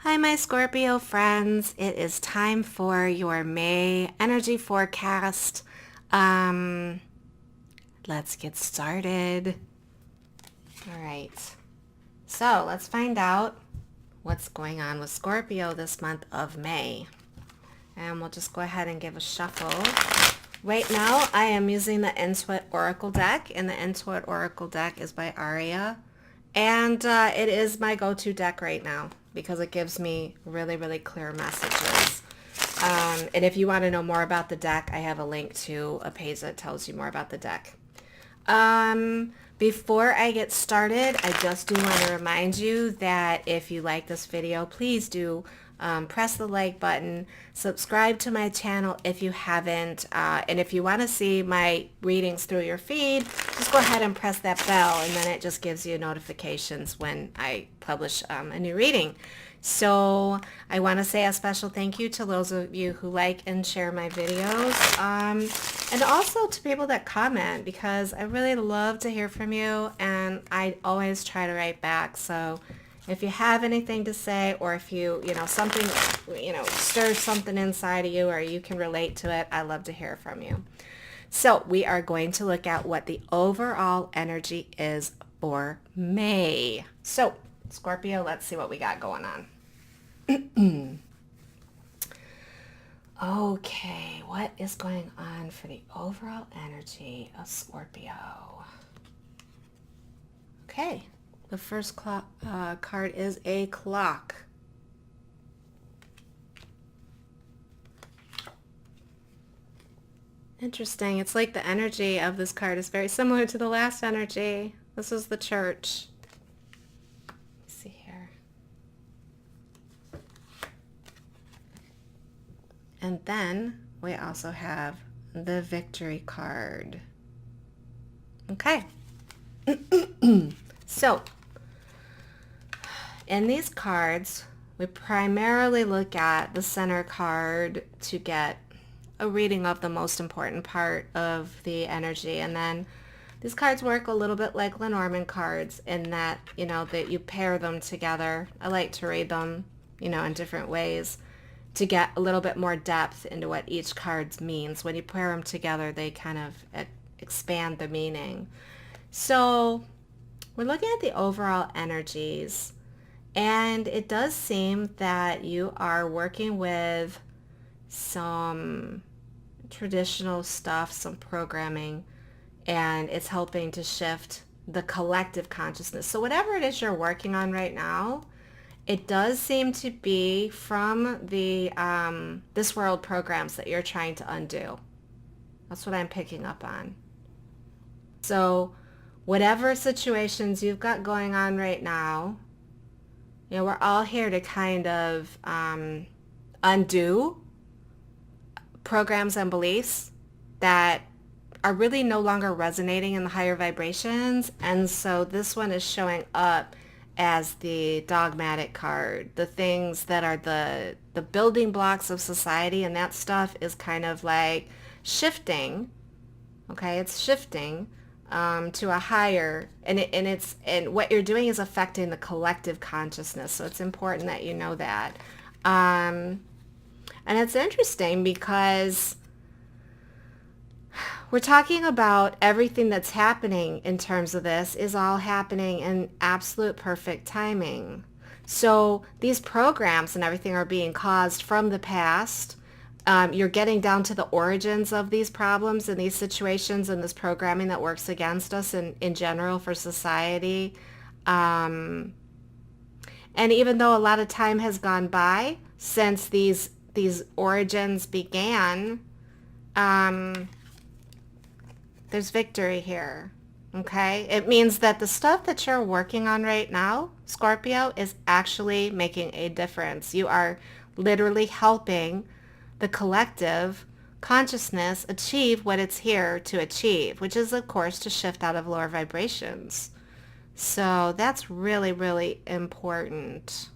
Hi, my Scorpio friends. It is time for your May energy forecast. Um, let's get started. All right. So let's find out what's going on with Scorpio this month of May. And we'll just go ahead and give a shuffle. Right now, I am using the Intuit Oracle deck, and the Intuit Oracle deck is by Aria. And it is my go-to deck right now because it gives me really, really clear messages. And if you want to know more about the deck, I have a link to a page that tells you more about the deck. Before I get started, I just do want to remind you that if you like this video, please do press the like button, subscribe to my channel if you haven't, and if you want to see my readings through your feed, just go ahead and press that bell, and then it just gives you notifications when I publish a new reading. So I want to say a special thank you to those of you who like and share my videos, and also to people that comment, because I really love to hear from you, and I always try to write back. So if you have anything to say, or if something, stirs something inside of you, or you can relate to it, I love to hear from you. So we are going to look at what the overall energy is for May. So Scorpio, let's see what we got going on. Okay, what is going on for the overall energy of Scorpio? Okay, the first card is a clock. Interesting. It's like the energy of this card is very similar to the last energy. This is the church. Let's see here. And then we also have the victory card. Okay. So, in these cards, we primarily look at the center card to get a reading of the most important part of the energy. And then these cards work a little bit like Lenormand cards in that, that you pair them together. I like to read them, in different ways to get a little bit more depth into what each card means. When you pair them together, they kind of expand the meaning. So we're looking at the overall energies, and it does seem that you are working with some traditional stuff, some programming, and it's helping to shift the collective consciousness. So whatever it is you're working on right now, it does seem to be from the this world programs that you're trying to undo. That's what I'm picking up on. So whatever situations you've got going on right now, we're all here to kind of undo programs and beliefs that are really no longer resonating in the higher vibrations. And so this one is showing up as the dogmatic card, the things that are the building blocks of society, and that stuff is kind of like shifting. Okay, it's shifting to a higher, and what you're doing is affecting the collective consciousness. So it's important that you know that. And it's interesting because we're talking about everything that's happening in terms of this is all happening in absolute perfect timing. So these programs and everything are being caused from the past. You're getting down to the origins of these problems and these situations and this programming that works against us in general for society. And even though a lot of time has gone by since these origins began, there's victory here. Okay? It means that the stuff that you're working on right now, Scorpio, is actually making a difference. You are literally helping the collective consciousness achieve what it's here to achieve, which is, of course, to shift out of lower vibrations. So that's really, really important.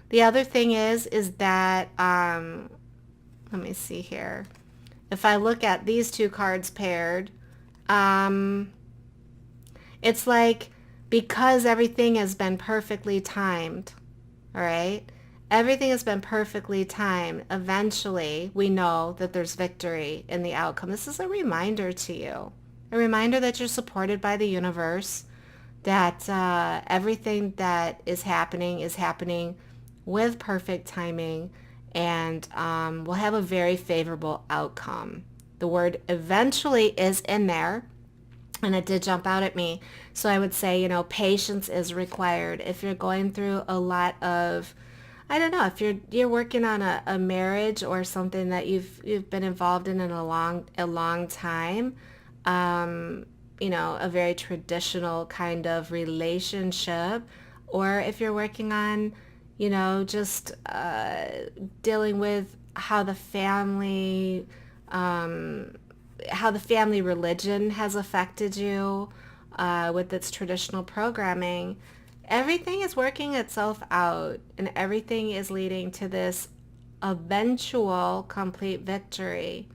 The other thing is that, let me see here. If I look at these two cards paired, it's like because everything has been perfectly timed, all right? Everything has been perfectly timed. Eventually, we know that there's victory in the outcome. This is a reminder to you, a reminder that you're supported by the universe, that everything that is happening with perfect timing, and will have a very favorable outcome. The word eventually is in there, and it did jump out at me. So I would say, patience is required. If you're going through a lot of, I don't know, if you're working on a marriage or something that you've been involved in a long time, a very traditional kind of relationship, or if you're working on, just dealing with how the family religion has affected you with its traditional programming. Everything is working itself out, and everything is leading to this eventual complete victory,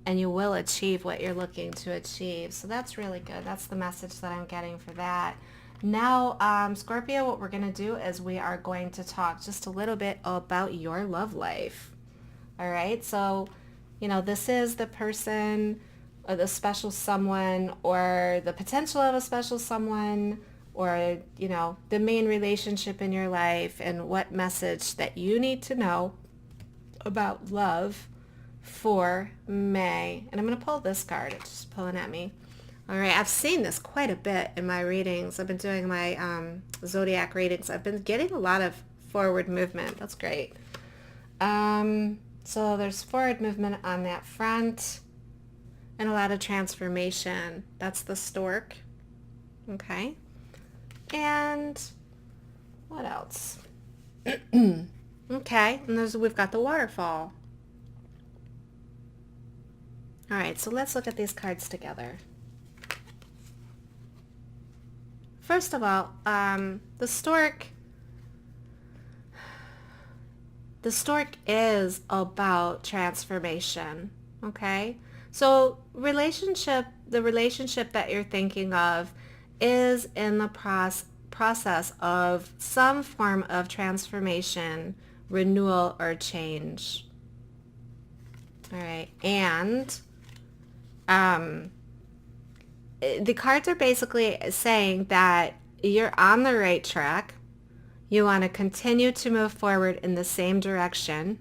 and you will achieve what you're looking to achieve. So that's really good. That's the message that I'm getting for that. Now, Scorpio, what we're going to do is we are going to talk just a little bit about your love life. All right. So, this is the person or the special someone or the potential of a special someone, or, the main relationship in your life, and what message that you need to know about love for May. And I'm going to pull this card. It's just pulling at me. All right. I've seen this quite a bit in my readings. I've been doing my zodiac readings. I've been getting a lot of forward movement. That's great. So there's forward movement on that front and a lot of transformation. That's the stork. Okay. And what else? Okay. And we've got the waterfall. All right. So let's look at these cards together. First of all, the stork is about transformation, okay? So the relationship that you're thinking of is in the process of some form of transformation, renewal, or change. All right, and the cards are basically saying that you're on the right track. You want to continue to move forward in the same direction.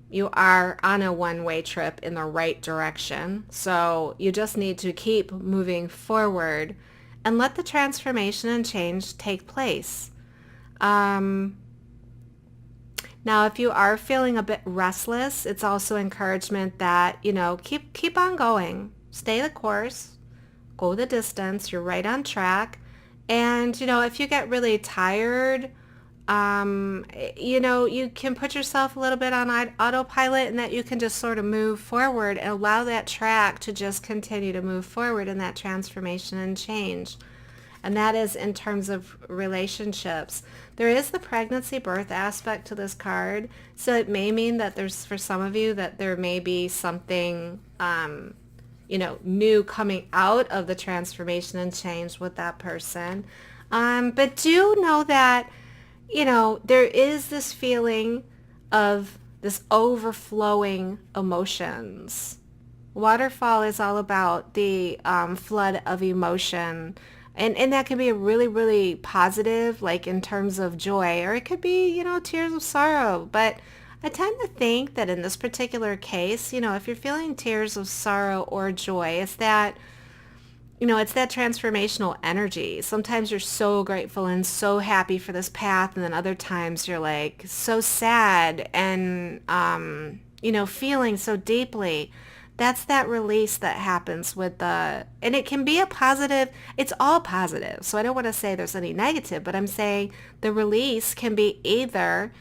You are on a one-way trip in the right direction. So you just need to keep moving forward and let the transformation and change take place. Now, if you are feeling a bit restless, it's also encouragement that, keep on going. Stay the course. Go the distance. You're right on track. And, if you get really tired, you can put yourself a little bit on autopilot, and that you can just sort of move forward and allow that track to just continue to move forward in that transformation and change. And that is in terms of relationships. There is the pregnancy birth aspect to this card. So it may mean that for some of you, that there may be something, new coming out of the transformation and change with that person. But do know that, there is this feeling of this overflowing emotions. Waterfall is all about the flood of emotion. And that can be a really, really positive, like in terms of joy, or it could be, tears of sorrow. But I tend to think that in this particular case, if you're feeling tears of sorrow or joy, it's that transformational energy. Sometimes you're so grateful and so happy for this path, and then other times you're like so sad and, feeling so deeply. That's that release that happens and it can be a positive, it's all positive. So I don't want to say there's any negative, but I'm saying the release can be either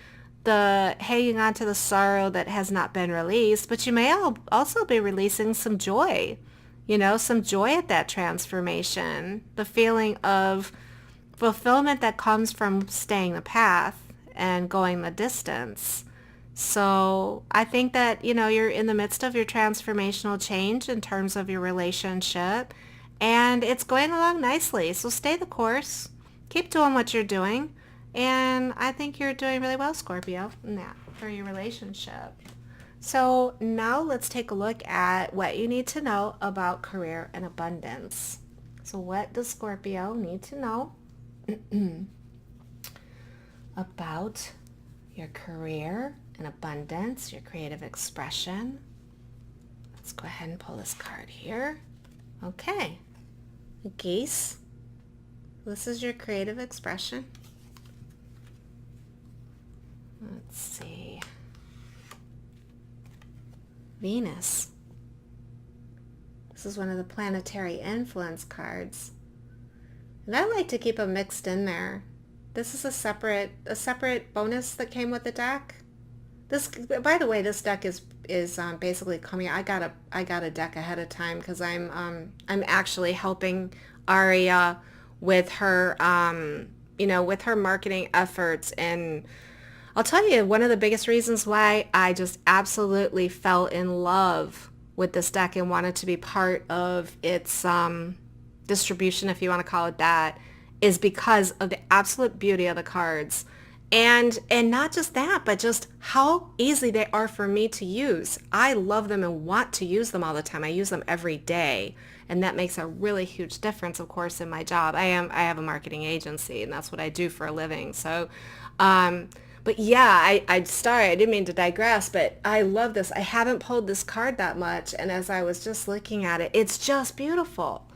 the hanging on to the sorrow that has not been released, but you may also be releasing some joy, some joy at that transformation, the feeling of fulfillment that comes from staying the path and going the distance. So I think that, you're in the midst of your transformational change in terms of your relationship, and it's going along nicely. So stay the course, keep doing what you're doing, And I think you're doing really well, Scorpio, in that for your relationship. So now let's take a look at what you need to know about career and abundance. So what does Scorpio need to know about your career and abundance, your creative expression? Let's go ahead and pull this card here. Okay. Geese. This is your creative expression. Let's see. Venus. This is one of the planetary influence cards. And I like to keep them mixed in there. This is a separate bonus that came with the deck. This, by the way, this deck is basically coming. I got a deck ahead of time because I'm actually helping Aria with her with her marketing efforts. And I'll tell you, one of the biggest reasons why I just absolutely fell in love with this deck and wanted to be part of its distribution, if you want to call it that, is because of the absolute beauty of the cards. And not just that, but just how easy they are for me to use. I love them and want to use them all the time. I use them every day. And that makes a really huge difference, of course, in my job. I have a marketing agency, and that's what I do for a living. So, but yeah, sorry, I didn't mean to digress, but I love this. I haven't pulled this card that much. And as I was just looking at it, it's just beautiful.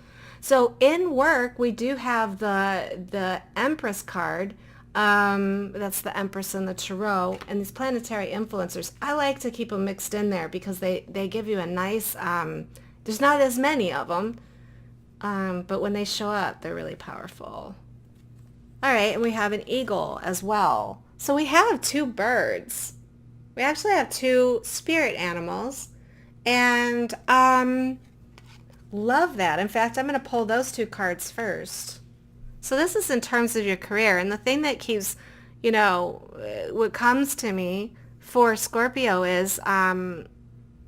So in work, we do have the Empress card. That's the Empress and the Tarot, and these planetary influencers. I like to keep them mixed in there because they give you a nice, there's not as many of them, but when they show up, they're really powerful. All right, and we have an eagle as well. So we have two birds. We actually have two spirit animals, and love that. In fact, I'm going to pull those two cards first. So this is in terms of your career. And the thing that keeps, what comes to me for Scorpio is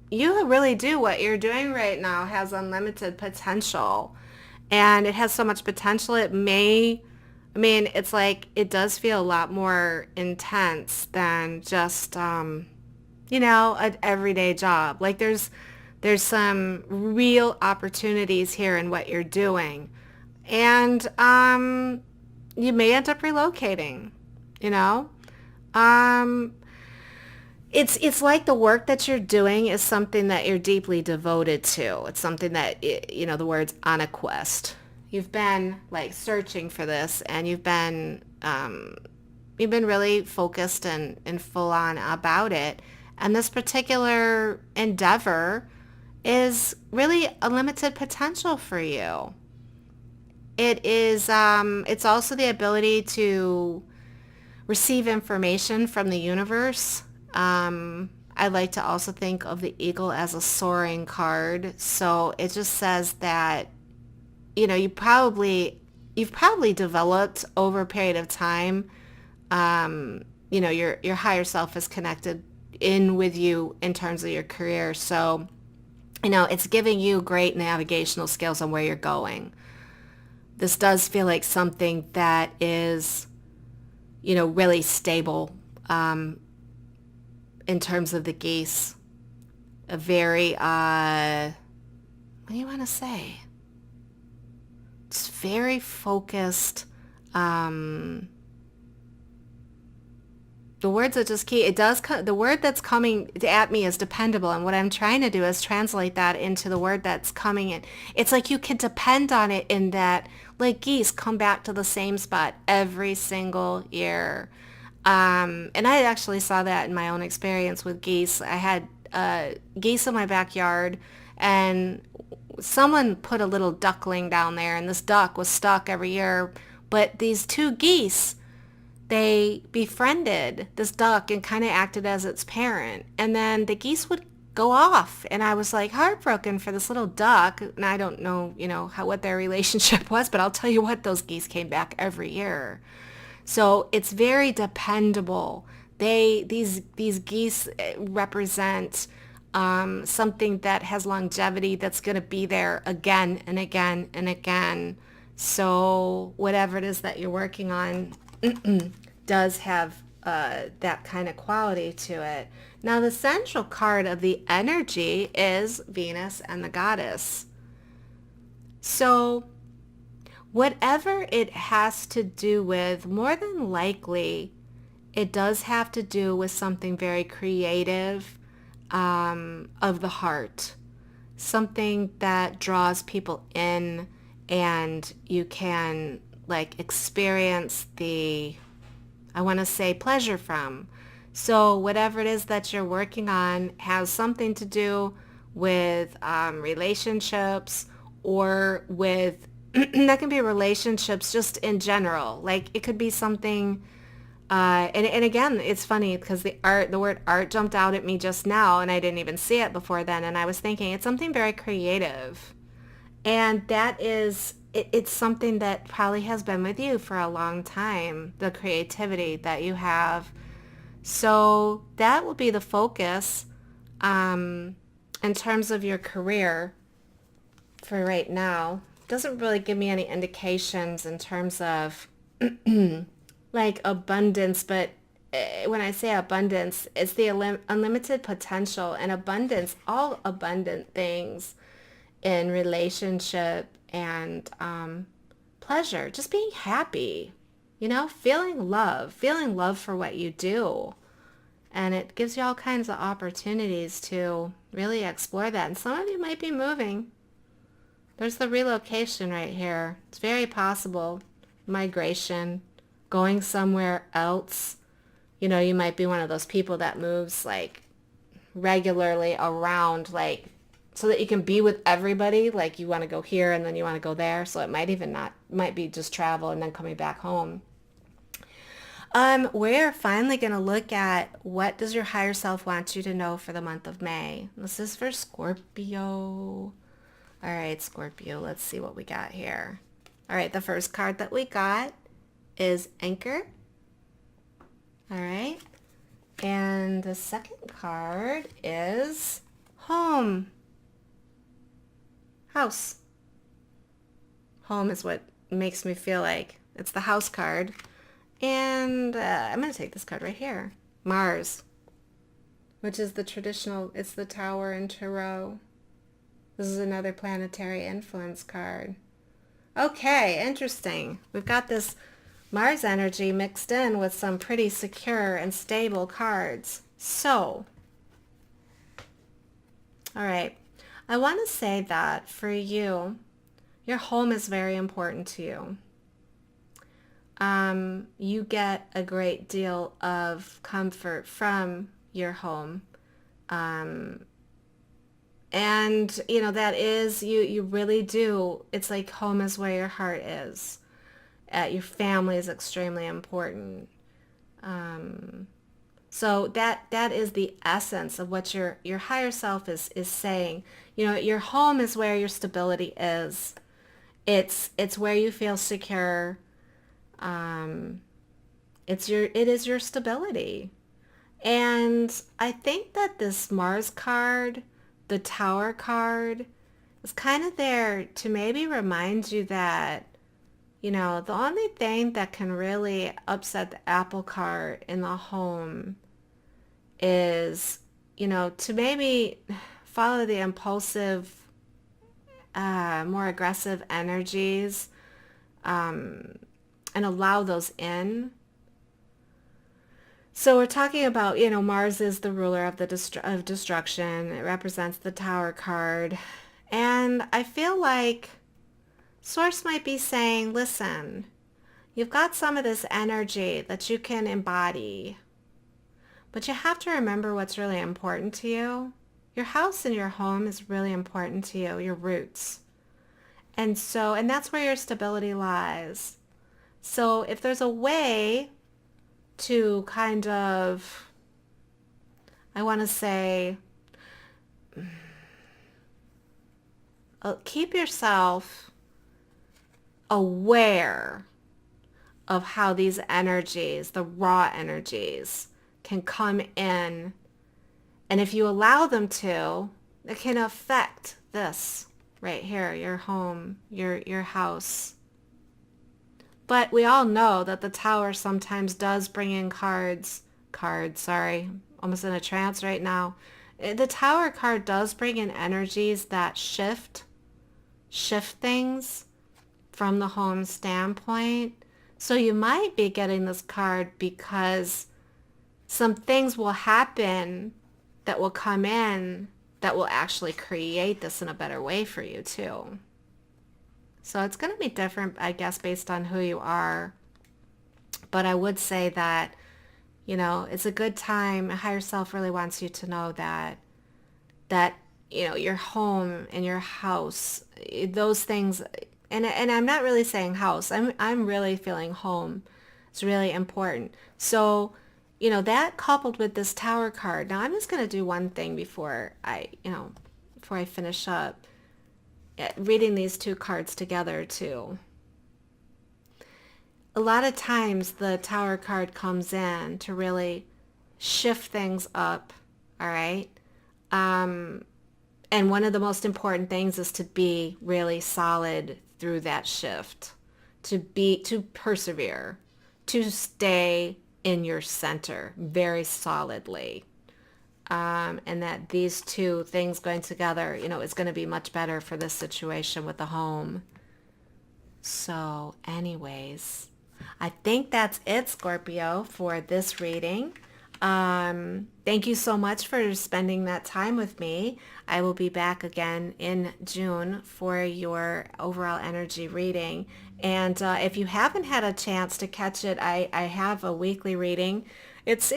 you really do what you're doing right now has unlimited potential. And it has so much potential. It's like it does feel a lot more intense than just, an everyday job. Like there's some real opportunities here in what you're doing. And you may end up relocating, It's like the work that you're doing is something that you're deeply devoted to. It's something that, the word's on a quest. You've been like searching for this, and you've been really focused and full on about it. And this particular endeavor is really unlimited potential for you. It is, it's also the ability to receive information from the universe. I like to also think of the eagle as a soaring card. So it just says that, you've probably developed over a period of time, your higher self is connected in with you in terms of your career. So, it's giving you great navigational skills on where you're going. This does feel like something that is, really stable in terms of the geese. A very, what do you want to say? It's very focused. The words that just keep, the word that's coming at me is dependable. And what I'm trying to do is translate that into the word that's coming in. It's like you can depend on it in that, like geese come back to the same spot every single year. And I actually saw that in my own experience with geese. I had geese in my backyard, and someone put a little duckling down there, and this duck was stuck every year. But these two geese, they befriended this duck and kind of acted as its parent. And then the geese would go off, and I was like heartbroken for this little duck. And I don't know, what their relationship was, but I'll tell you what, those geese came back every year. So it's very dependable. These geese represent something that has longevity, that's going to be there again and again and again. So whatever it is that you're working on, does have that kind of quality to it. Now, the central card of the energy is Venus and the goddess. So, whatever it has to do with, more than likely, it does have to do with something very creative, of the heart, something that draws people in and you can like experience the, I want to say, pleasure from. So whatever it is that you're working on has something to do with relationships, or with that can be relationships just in general. Like it could be something, and again, it's funny because the word art jumped out at me just now, and I didn't even see it before then. And I was thinking it's something very creative. And that is, it's something that probably has been with you for a long time, the creativity that you have. So that will be the focus, in terms of your career for right now. Doesn't really give me any indications in terms of like abundance, but when I say abundance, it's the unlimited potential and abundance, all abundant things in relationship and pleasure, just being happy, feeling love for what you do. And it gives you all kinds of opportunities to really explore that. And some of you might be moving. There's the relocation right here. It's very possible. Migration, going somewhere else. You might be one of those people that moves like regularly around, like so that you can be with everybody. Like you want to go here and then you want to go there. So it might be just travel and then coming back home. We're finally going to look at what does your higher self want you to know for the month of May. This is for Scorpio. All right, Scorpio, let's see what we got here. All right, the first card that we got is Anchor. All right. And the second card is Home. House. Home is what makes me feel like it's the house card. And I'm going to take this card right here. Mars, which is the traditional, it's the Tower in Tarot. This is another planetary influence card. Okay, interesting. We've got this Mars energy mixed in with some pretty secure and stable cards. So, all right. I want to say that for you, your home is very important to you. You get a great deal of comfort from your home. And, that is, you really do. It's like home is where your heart is. Your family is extremely important. So that is the essence of what your higher self is saying. Your home is where your stability is. It's where you feel secure. It is your stability. And I think that this Mars card, the Tower card, is kind of there to maybe remind you that, the only thing that can really upset the apple cart in the home is, to maybe follow the impulsive, more aggressive energies, and allow those in. So we're talking about, Mars is the ruler of of destruction. It represents the Tower card. And I feel like Source might be saying, listen, you've got some of this energy that you can embody, but you have to remember what's really important to you. Your house and your home is really important to you, your roots. And that's where your stability lies. So if there's a way to kind of, I want to say, keep yourself aware of how these energies, the raw energies, can come in. And if you allow them to, it can affect this right here, your home, your house. But we all know that the Tower sometimes does bring in sorry, almost in a trance right now. The Tower card does bring in energies that shift things from the home standpoint. So you might be getting this card because some things will happen that will come in that will actually create this in a better way for you too. So it's going to be different, I guess, based on who you are. But I would say that, it's a good time. Higher self really wants you to know that your home and your house, those things, and I'm not really saying house. I'm really feeling home. It's really important. So, that coupled with this Tower card. Now, I'm just going to do one thing before I finish up reading these two cards together too. A lot of times the Tower card comes in to really shift things up, all right? And one of the most important things is to be really solid through that shift, to persevere, to stay in your center very solidly. And that these two things going together, is going to be much better for this situation with the home. So anyways, I think that's it, Scorpio, for this reading. Thank you so much for spending that time with me. I will be back again in June for your overall energy reading. And if you haven't had a chance to catch it, I have a weekly reading. It's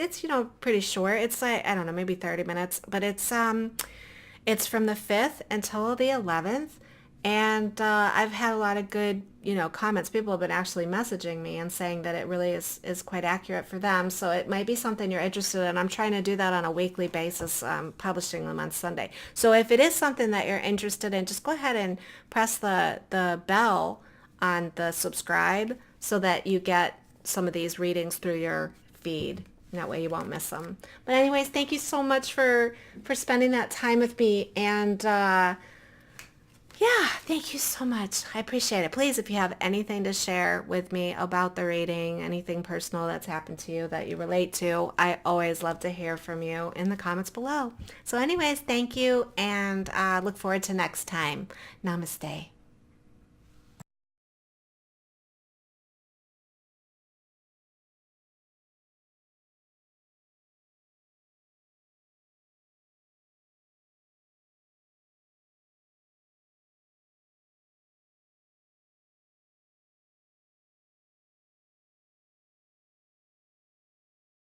pretty short. It's like, I don't know, maybe 30 minutes, but it's from the 5th until the 11th. And I've had a lot of good, comments. People have been actually messaging me and saying that it really is quite accurate for them. So it might be something you're interested in. I'm trying to do that on a weekly basis, publishing them on Sunday. So if it is something that you're interested in, just go ahead and press the bell on the subscribe so that you get some of these readings through your feed. That way you won't miss them. But anyways, thank you so much for spending that time with me. And yeah, thank you so much. I appreciate it. Please, if you have anything to share with me about the reading, anything personal that's happened to you that you relate to, I always love to hear from you in the comments below. So anyways, thank you, and look forward to next time. Namaste.